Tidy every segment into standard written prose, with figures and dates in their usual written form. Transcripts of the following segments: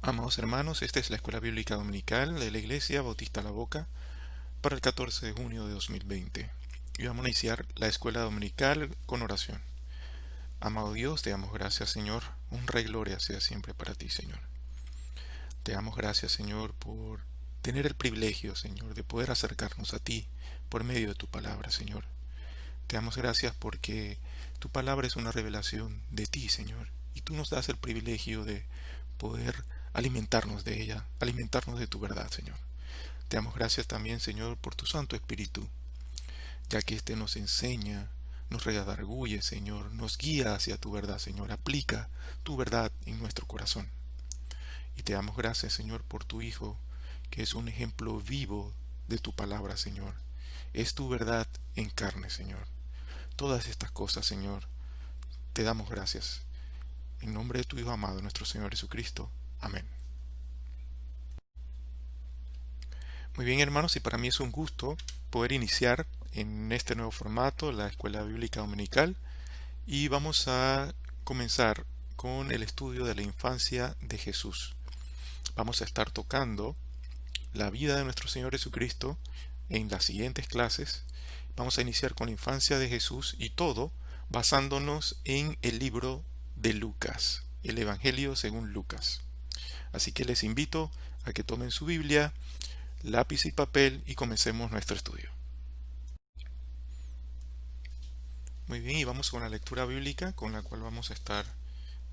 Amados hermanos, esta es la Escuela Bíblica Dominical de la Iglesia Bautista La Boca para el 14 de junio de 2020. Y vamos a iniciar la Escuela Dominical con oración. Amado Dios, te damos gracias, Señor. Honra y gloria sea siempre para ti, Señor. Te damos gracias, Señor, por tener el privilegio, Señor, de poder acercarnos a ti por medio de tu palabra, Señor. Te damos gracias porque tu palabra es una revelación de ti, Señor, y tú nos das el privilegio de poder alimentarnos de ella, alimentarnos de tu verdad, Señor. Te damos gracias también, Señor, por tu Santo Espíritu, ya que éste nos enseña, nos redarguye, Señor, nos guía hacia tu verdad, Señor, aplica tu verdad en nuestro corazón. Y te damos gracias, Señor, por tu Hijo, que es un ejemplo vivo de tu palabra, Señor. Es tu verdad en carne, Señor. Todas estas cosas, Señor, te damos gracias. En nombre de tu Hijo amado, nuestro Señor Jesucristo. Amén. Muy bien, hermanos, y para mí es un gusto poder iniciar en este nuevo formato la Escuela Bíblica Dominical y vamos a comenzar con el estudio de la infancia de Jesús. Vamos a estar tocando la vida de nuestro Señor Jesucristo en las siguientes clases. Vamos a iniciar con la infancia de Jesús y todo basándonos en el libro de Lucas, el Evangelio según Lucas. Así que les invito a que tomen su Biblia, lápiz y papel y comencemos nuestro estudio. Muy bien, y vamos con la lectura bíblica con la cual vamos a estar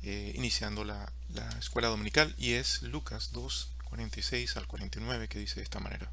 iniciando la escuela dominical y es Lucas 2, 46 al 49 que dice de esta manera.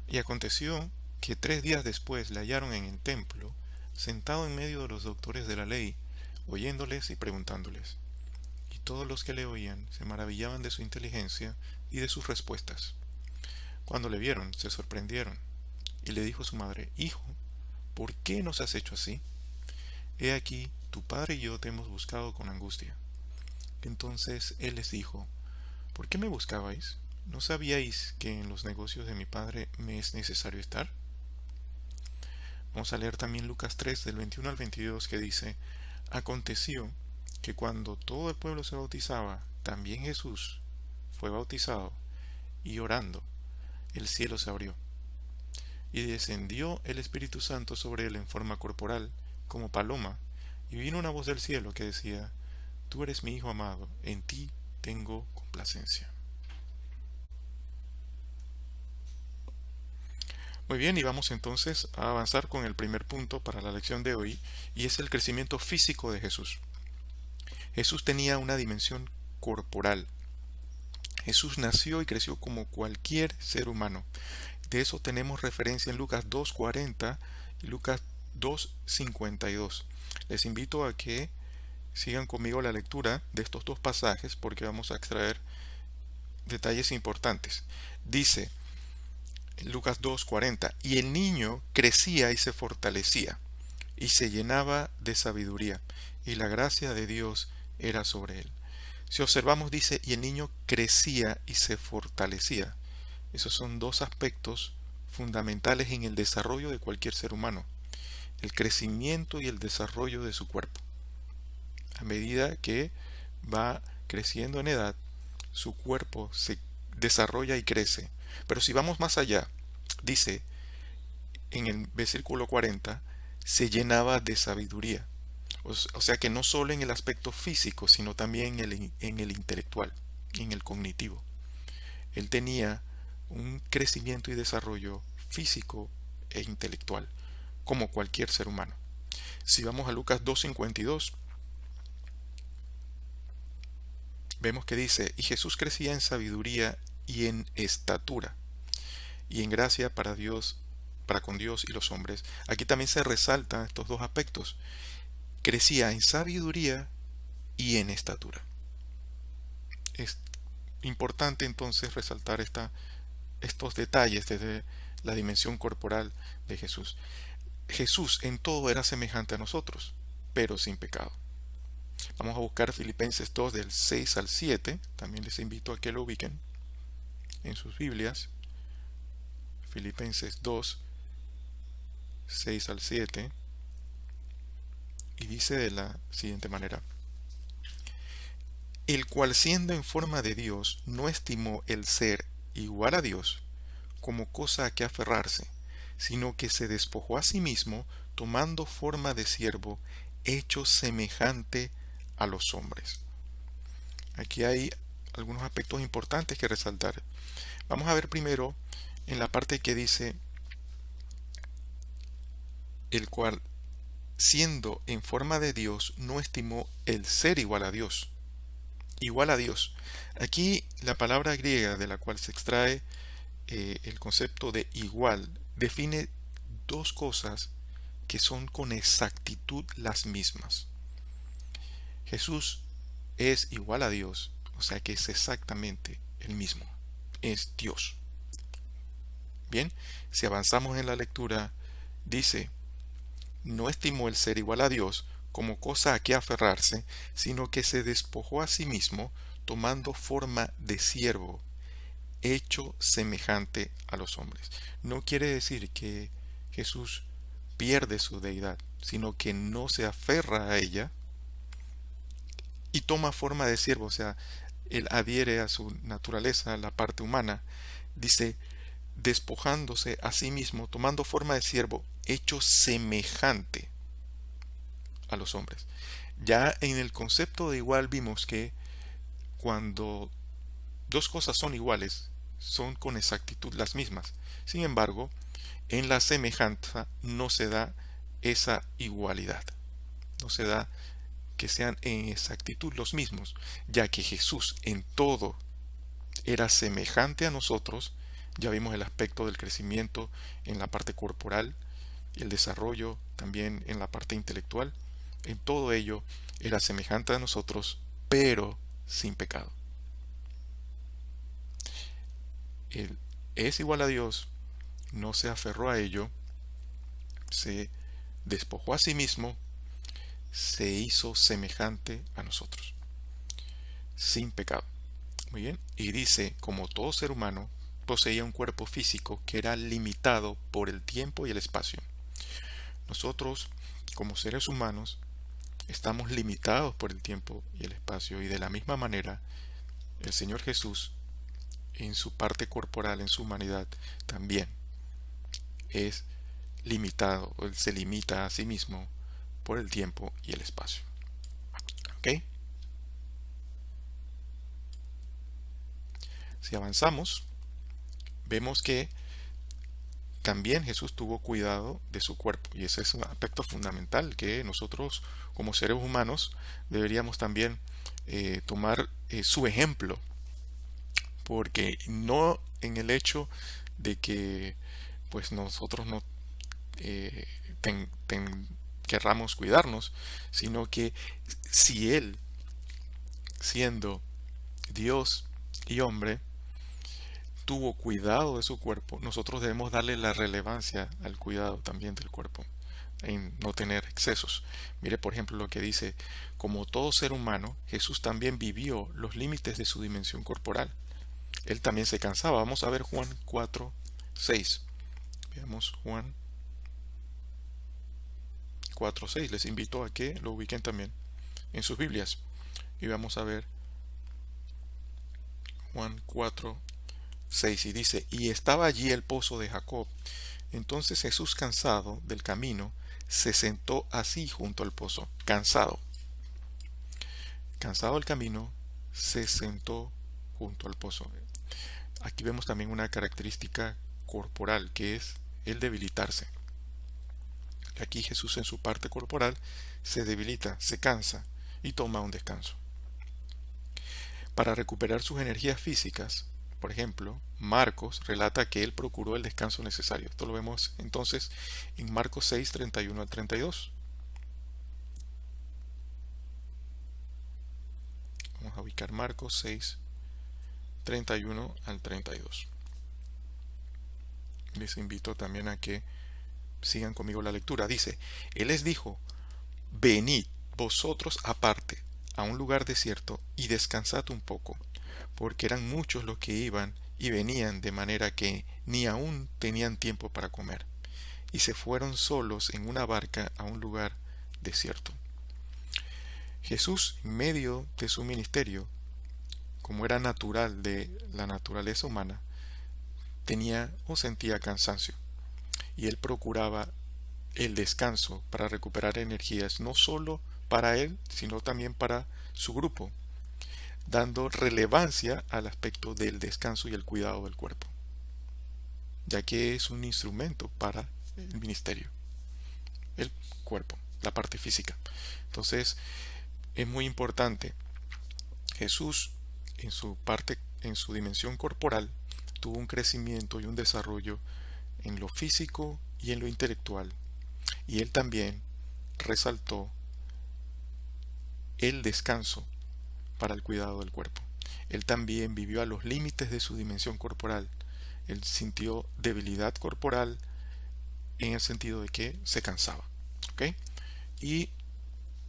Y aconteció que 3 días después le hallaron en el templo, sentado en medio de los doctores de la ley, oyéndoles y preguntándoles. Y todos los que le oían se maravillaban de su inteligencia y de sus respuestas. Cuando le vieron, se sorprendieron. Y le dijo su madre, Hijo, ¿por qué nos has hecho así? He aquí, tu padre y yo te hemos buscado con angustia. Entonces él les dijo, ¿por qué me buscabais? ¿No sabíais que en los negocios de mi padre me es necesario estar? Vamos a leer también Lucas 3 del 21 al 22 que dice, Aconteció que cuando todo el pueblo se bautizaba, también Jesús fue bautizado, y orando, el cielo se abrió, y descendió el Espíritu Santo sobre él en forma corporal, como paloma, y vino una voz del cielo que decía, Tú eres mi Hijo amado, en ti tengo complacencia. Muy bien, y vamos entonces a avanzar con el primer punto para la lección de hoy, y es el crecimiento físico de Jesús. Jesús tenía una dimensión corporal. Jesús nació y creció como cualquier ser humano. De eso tenemos referencia en Lucas 2:40 y Lucas 2:52. Les invito a que sigan conmigo la lectura de estos dos pasajes porque vamos a extraer detalles importantes. Dice Lucas 2:40, y el niño crecía y se fortalecía y se llenaba de sabiduría y la gracia de Dios era sobre él. Si observamos, dice, y el niño crecía y se fortalecía. Esos son dos aspectos fundamentales en el desarrollo de cualquier ser humano, el crecimiento y el desarrollo de su cuerpo. A medida que va creciendo en edad, su cuerpo se desarrolla y crece. Pero si vamos más allá, dice en el versículo 40, se llenaba de sabiduría. O sea que no solo en el aspecto físico, sino también en el intelectual, en el cognitivo. Él tenía un crecimiento y desarrollo físico e intelectual, como cualquier ser humano. Si vamos a Lucas 2:52, vemos que dice, y Jesús crecía en sabiduría y en estatura, y en gracia para Dios, para con Dios y los hombres. Aquí también se resaltan estos dos aspectos. Crecía en sabiduría y en estatura. Es importante entonces resaltar estos detalles desde la dimensión corporal de Jesús. Jesús en todo era semejante a nosotros, pero sin pecado. Vamos a buscar Filipenses 2 del 6 al 7. También les invito a que lo ubiquen en sus Biblias. Filipenses 2, 6 al 7. Y dice de la siguiente manera. el cual siendo en forma de Dios no estimó el ser igual a Dios como cosa a que aferrarse, sino que se despojó a sí mismo, tomando forma de siervo, hecho semejante a los hombres. Aquí hay algunos aspectos importantes que resaltar. Vamos a ver primero en la parte que dice, el cual siendo en forma de Dios no estimó el ser igual a Dios. Igual a Dios. Aquí la palabra griega de la cual se extrae el concepto de igual define dos cosas que son con exactitud las mismas. Jesús es igual a Dios, o sea que es exactamente el mismo, es Dios. Bien, si avanzamos en la lectura, dice, no estimó el ser igual a Dios como cosa a que aferrarse, sino que se despojó a sí mismo, tomando forma de siervo, hecho semejante a los hombres. No quiere decir que Jesús pierde su deidad, sino que no se aferra a ella y toma forma de siervo, o sea, él adhiere a su naturaleza, la parte humana. Dice, despojándose a sí mismo, tomando forma de siervo, hecho semejante a los hombres. Ya en el concepto de igual vimos que cuando dos cosas son iguales, son con exactitud las mismas. Sin embargo, en la semejanza no se da esa igualdad. No se da que sean en exactitud los mismos, ya que Jesús en todo era semejante a nosotros. Ya vimos el aspecto del crecimiento en la parte corporal, el desarrollo también en la parte intelectual. En todo ello era semejante a nosotros, pero sin pecado. Él es igual a Dios, no se aferró a ello, se despojó a sí mismo, se hizo semejante a nosotros, sin pecado. Muy bien, y dice, como todo ser humano, poseía un cuerpo físico que era limitado por el tiempo y el espacio. Nosotros, como seres humanos, estamos limitados por el tiempo y el espacio, y de la misma manera, el Señor Jesús, en su parte corporal, en su humanidad, también es limitado, él se limita a sí mismo por el tiempo y el espacio. ¿Ok? Si avanzamos, vemos que también Jesús tuvo cuidado de su cuerpo, y ese es un aspecto fundamental que nosotros como seres humanos deberíamos también tomar su ejemplo, porque no en el hecho de que pues nosotros no querramos cuidarnos, sino que si Él, siendo Dios y hombre, tuvo cuidado de su cuerpo, nosotros debemos darle la relevancia al cuidado también del cuerpo, en no tener excesos. Mire, por ejemplo, lo que dice, como todo ser humano, Jesús también vivió los límites de su dimensión corporal. Él también se cansaba. Vamos a ver Juan 4:6. Veamos Juan 4:6. Les invito a que lo ubiquen también en sus Biblias. Y vamos a ver Juan 4:6. Y dice, y estaba allí el pozo de Jacob. Entonces Jesús, cansado del camino, se sentó así junto al pozo. Cansado del camino, se sentó junto al pozo. Aquí vemos también una característica corporal, que es el debilitarse. Aquí Jesús en su parte corporal se debilita, se cansa y toma un descanso. Para recuperar sus energías físicas, por ejemplo, Marcos relata que él procuró el descanso necesario. Esto lo vemos entonces en Marcos 6:31 al 32. Vamos a ubicar Marcos 6:31 al 32. Les invito también a que sigan conmigo la lectura. Dice, Él les dijo, venid vosotros aparte a un lugar desierto y descansad un poco, porque eran muchos los que iban y venían, de manera que ni aún tenían tiempo para comer, y se fueron solos en una barca a un lugar desierto. Jesús, en medio de su ministerio, como era natural de la naturaleza humana, tenía o sentía cansancio. Y él procuraba el descanso para recuperar energías, no solo para él, sino también para su grupo, dando relevancia al aspecto del descanso y el cuidado del cuerpo, ya que es un instrumento para el ministerio, el cuerpo, la parte física. Entonces, es muy importante. Jesús, en su dimensión corporal, tuvo un crecimiento y un desarrollo en lo físico y en lo intelectual. Y él también resaltó el descanso para el cuidado del cuerpo. Él también vivió a los límites de su dimensión corporal. Él sintió debilidad corporal en el sentido de que se cansaba. ¿Ok? Y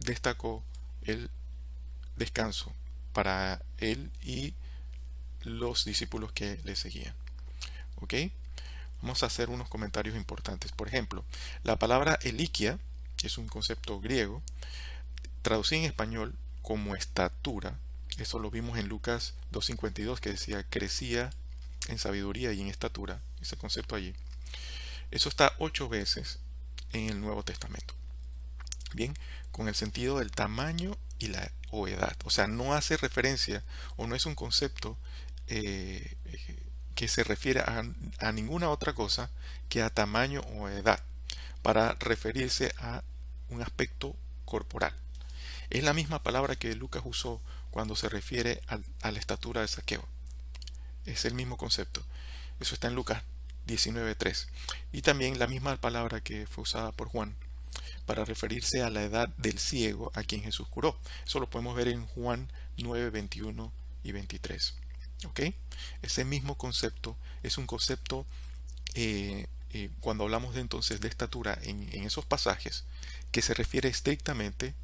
destacó el descanso para él y los discípulos que le seguían. ¿Ok? Vamos a hacer unos comentarios importantes. Por ejemplo, la palabra eliquia es un concepto griego, traducido en español como estatura. Eso lo vimos en Lucas 2:52, que decía crecía en sabiduría y en estatura. Ese concepto allí. Eso está 8 veces en el Nuevo Testamento. Bien, con el sentido del tamaño y la o edad. O sea, no hace referencia o no es un concepto que se refiere a ninguna otra cosa que a tamaño o edad, para referirse a un aspecto corporal. Es la misma palabra que Lucas usó cuando se refiere a la estatura de Zaqueo. Es el mismo concepto. Eso está en Lucas 19:3. Y también la misma palabra que fue usada por Juan para referirse a la edad del ciego a quien Jesús curó. Eso lo podemos ver en Juan 9:21 y 23. ¿Ok? Ese mismo concepto es un concepto, cuando hablamos entonces de estatura en esos pasajes, que se refiere estrictamente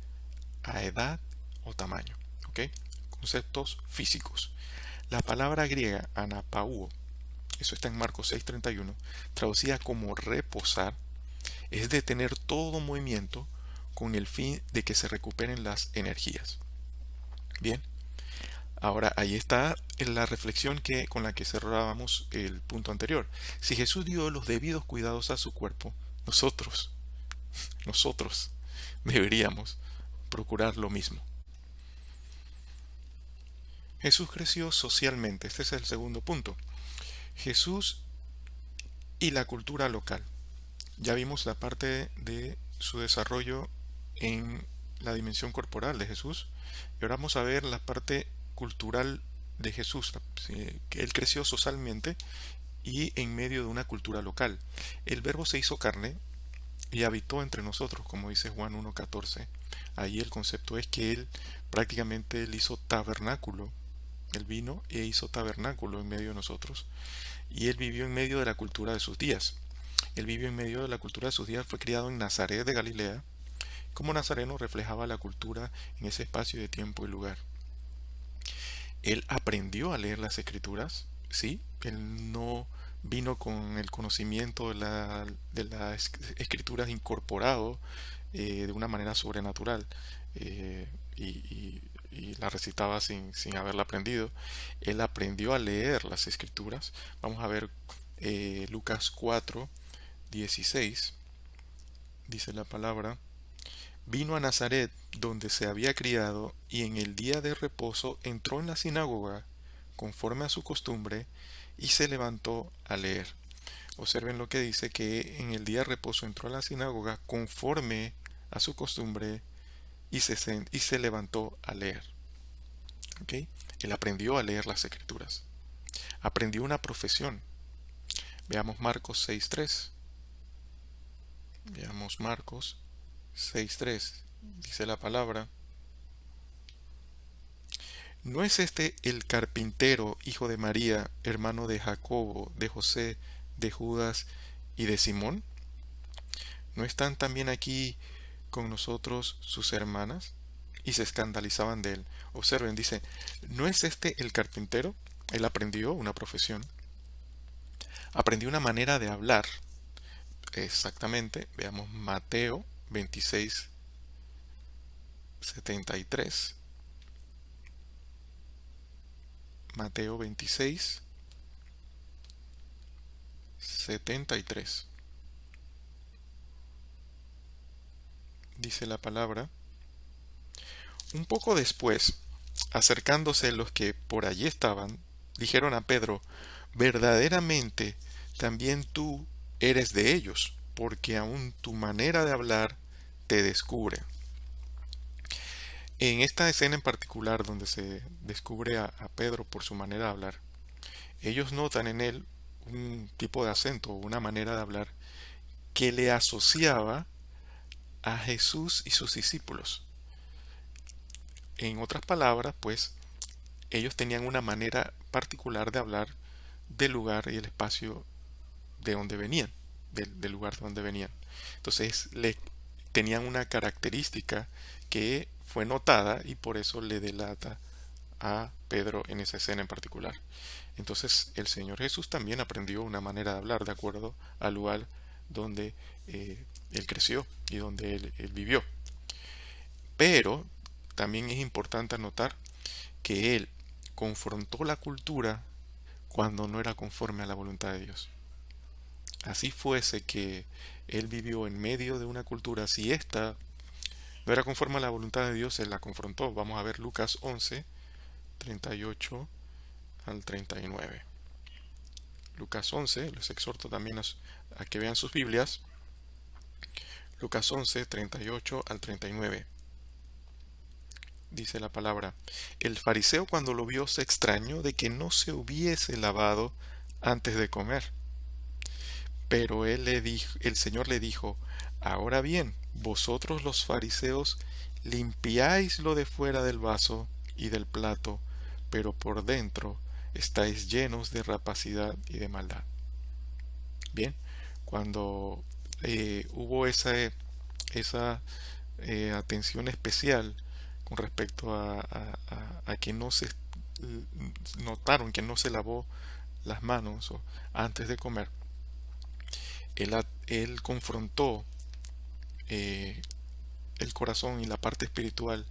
a edad o tamaño. ¿Ok? Conceptos físicos. La palabra griega anapauo, eso está en Marcos 6:31, traducida como reposar, es detener todo movimiento con el fin de que se recuperen las energías. Bien, ahora ahí está la reflexión con la que cerrábamos el punto anterior. Si Jesús dio los debidos cuidados a su cuerpo, nosotros deberíamos procurar lo mismo. Jesús creció socialmente. Este es el segundo punto. Jesús y la cultura local. Ya vimos la parte de su desarrollo en la dimensión corporal de Jesús. Y ahora vamos a ver la parte cultural de Jesús, que él creció socialmente y en medio de una cultura local. El Verbo se hizo carne y habitó entre nosotros, como dice Juan 1:14. Ahí el concepto es que él prácticamente hizo tabernáculo. Él vino e hizo tabernáculo en medio de nosotros. Y él vivió en medio de la cultura de sus días. Él vivió en medio de la cultura de sus días, fue criado en Nazaret de Galilea. Como nazareno reflejaba la cultura en ese espacio de tiempo y lugar. Él aprendió a leer las escrituras, ¿sí? Él no vino con el conocimiento de las escrituras incorporado de una manera sobrenatural, y la recitaba sin haberla aprendido. Él aprendió a leer las escrituras. Vamos a ver Lucas 4:16. Dice la palabra: vino a Nazaret, donde se había criado, y en el día de reposo entró en la sinagoga, conforme a su costumbre, y se levantó a leer. Observen lo que dice, que en el día de reposo entró a la sinagoga, conforme a su costumbre, y se levantó a leer. ¿Okay? Él aprendió a leer las escrituras. Aprendió una profesión. Veamos Marcos 6:3. Veamos Marcos 6:3. Dice la palabra: ¿no es este el carpintero, hijo de María, hermano de Jacobo, de José, de Judas y de Simón? ¿No están también aquí con nosotros sus hermanas? Y se escandalizaban de él. Observen, dice, ¿no es este el carpintero? Él aprendió una profesión. Aprendió una manera de hablar. Exactamente, veamos Mateo 26:73. Mateo 26, 73. Dice la palabra: un poco después, acercándose los que por allí estaban, dijeron a Pedro: verdaderamente, también tú eres de ellos, porque aun tu manera de hablar te descubre. En esta escena en particular, donde se descubre a Pedro por su manera de hablar, ellos notan en él un tipo de acento, una manera de hablar que le asociaba a Jesús y sus discípulos. En otras palabras, pues, ellos tenían una manera particular de hablar del lugar y el espacio de donde venían, del lugar de donde venían. Entonces, tenían una característica que fue notada y por eso le delata a Pedro en esa escena en particular. Entonces, el Señor Jesús también aprendió una manera de hablar de acuerdo al lugar donde él creció y donde él vivió. Pero también es importante anotar que él confrontó la cultura cuando no era conforme a la voluntad de Dios. Así fuese que él vivió en medio de una cultura, si ésta no era conforme a la voluntad de Dios, él la confrontó. Vamos a ver Lucas 11, 38 al 39. Lucas 11, les exhorto también a que vean sus Biblias. Lucas 11, 38 al 39. Dice la palabra: el fariseo, cuando lo vio, se extrañó de que no se hubiese lavado antes de comer. Pero el Señor le dijo: ahora bien, vosotros los fariseos limpiáis lo de fuera del vaso y del plato, pero por dentro estáis llenos de rapacidad y de maldad. Bien, cuando hubo esa atención especial con respecto a que no se notaron que no se lavó las manos antes de comer, él confrontó el corazón y la parte espiritual,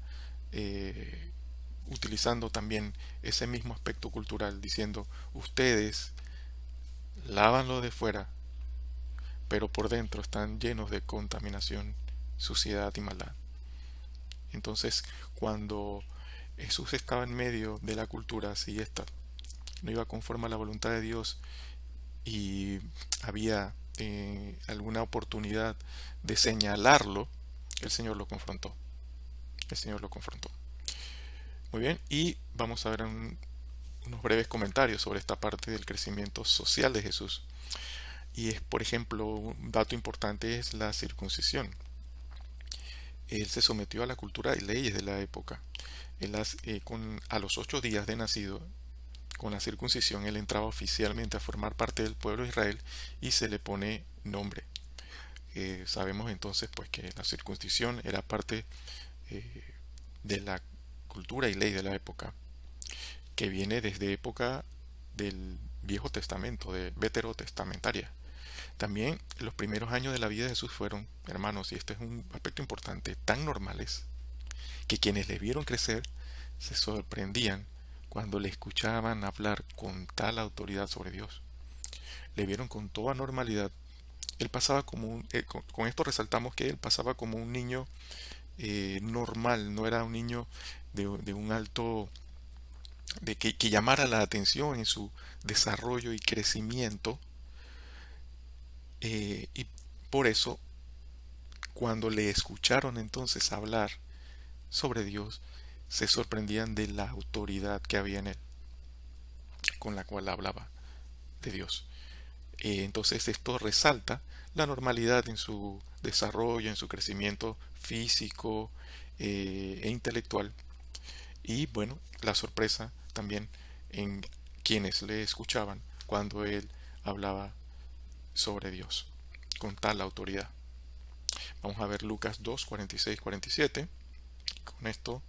utilizando también ese mismo aspecto cultural, diciendo: ustedes lávanlo de fuera, pero por dentro están llenos de contaminación, suciedad y maldad. Entonces, cuando Jesús estaba en medio de la cultura, si esta no iba conforme a la voluntad de Dios y había alguna oportunidad de señalarlo, el Señor lo confrontó. El Señor lo confrontó. Muy bien, y vamos a ver unos breves comentarios sobre esta parte del crecimiento social de Jesús. Y es, por ejemplo, un dato importante es la circuncisión. Él se sometió a la cultura y leyes de la época. A los 8 días de nacido, con la circuncisión, él entraba oficialmente a formar parte del pueblo de Israel y se le pone nombre. Sabemos entonces pues que la circuncisión era parte de la cultura y ley de la época, que viene desde época del Viejo Testamento, de veterotestamentaria. También los primeros años de la vida de Jesús fueron, hermanos, y este es un aspecto importante, tan normales que quienes le vieron crecer se sorprendían cuando le escuchaban hablar con tal autoridad sobre Dios. Le vieron con toda normalidad. Él pasaba como con esto resaltamos que él pasaba como un niño normal, no era un niño de un alto, que llamara la atención en su desarrollo y crecimiento, y por eso cuando le escucharon entonces hablar sobre Dios, se sorprendían de la autoridad que había en él, con la cual hablaba de Dios. Entonces esto resalta la normalidad en su desarrollo, en su crecimiento físico e intelectual. Y bueno, la sorpresa también en quienes le escuchaban cuando él hablaba sobre Dios con tal autoridad. Vamos a ver Lucas 2, 46, 47. Con esto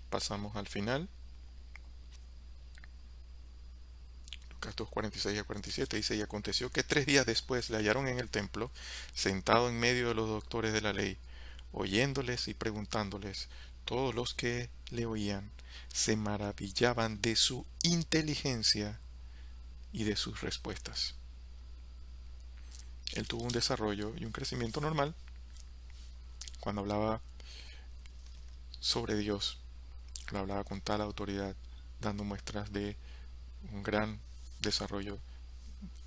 pasamos al final. Lucas 2, 46 a 47 dice: y aconteció que 3 días después le hallaron en el templo, sentado en medio de los doctores de la ley, oyéndoles y preguntándoles Todos los que le oían se maravillaban de su inteligencia y de sus respuestas. Él tuvo un desarrollo y un crecimiento normal cuando hablaba sobre Dios. Lo hablaba con tal autoridad, dando muestras de un gran desarrollo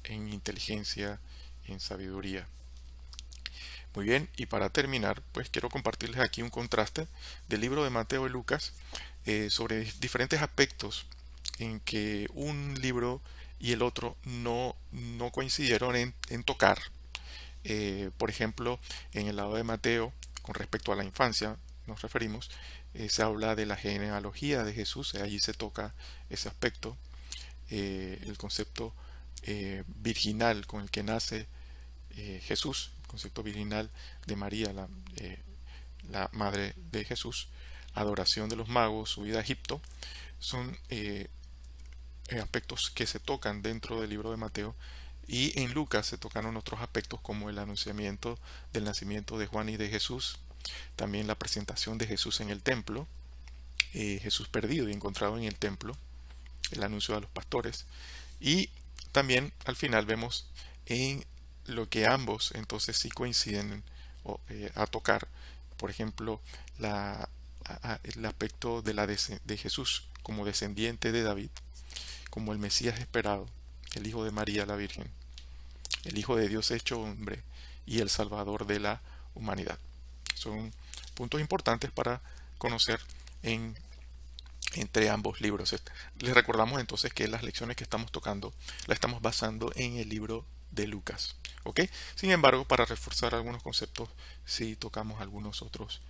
en inteligencia, en sabiduría. Muy bien, y para terminar, pues quiero compartirles aquí un contraste del libro de Mateo y Lucas sobre diferentes aspectos en que un libro y el otro no coincidieron en tocar. Por ejemplo, en el lado de Mateo, con respecto a la infancia, nos referimos, se habla de la genealogía de Jesús, allí se toca ese aspecto, el concepto virginal con el que nace Jesús, el concepto virginal de María, la madre de Jesús, adoración de los magos, su vida a Egipto, son aspectos que se tocan dentro del libro de Mateo, y en Lucas se tocaron otros aspectos como el anunciamiento del nacimiento de Juan y de Jesús, también la presentación de Jesús en el templo, Jesús perdido y encontrado en el templo, el anuncio a los pastores, y también al final vemos en lo que ambos entonces sí coinciden a tocar, por ejemplo, el aspecto de Jesús como descendiente de David, como el Mesías esperado, el Hijo de María la Virgen, el Hijo de Dios hecho hombre y el Salvador de la humanidad. Son puntos importantes para conocer entre ambos libros. Les recordamos entonces que las lecciones que estamos tocando las estamos basando en el libro de Lucas. ¿Ok? Sin embargo, para reforzar algunos conceptos, sí tocamos algunos otros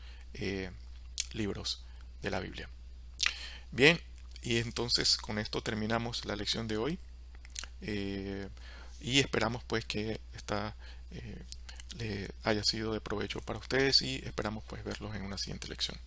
libros de la Biblia. Bien, y entonces con esto terminamos la lección de hoy. Y esperamos pues que esta le haya sido de provecho para ustedes, y esperamos pues verlos en una siguiente lección.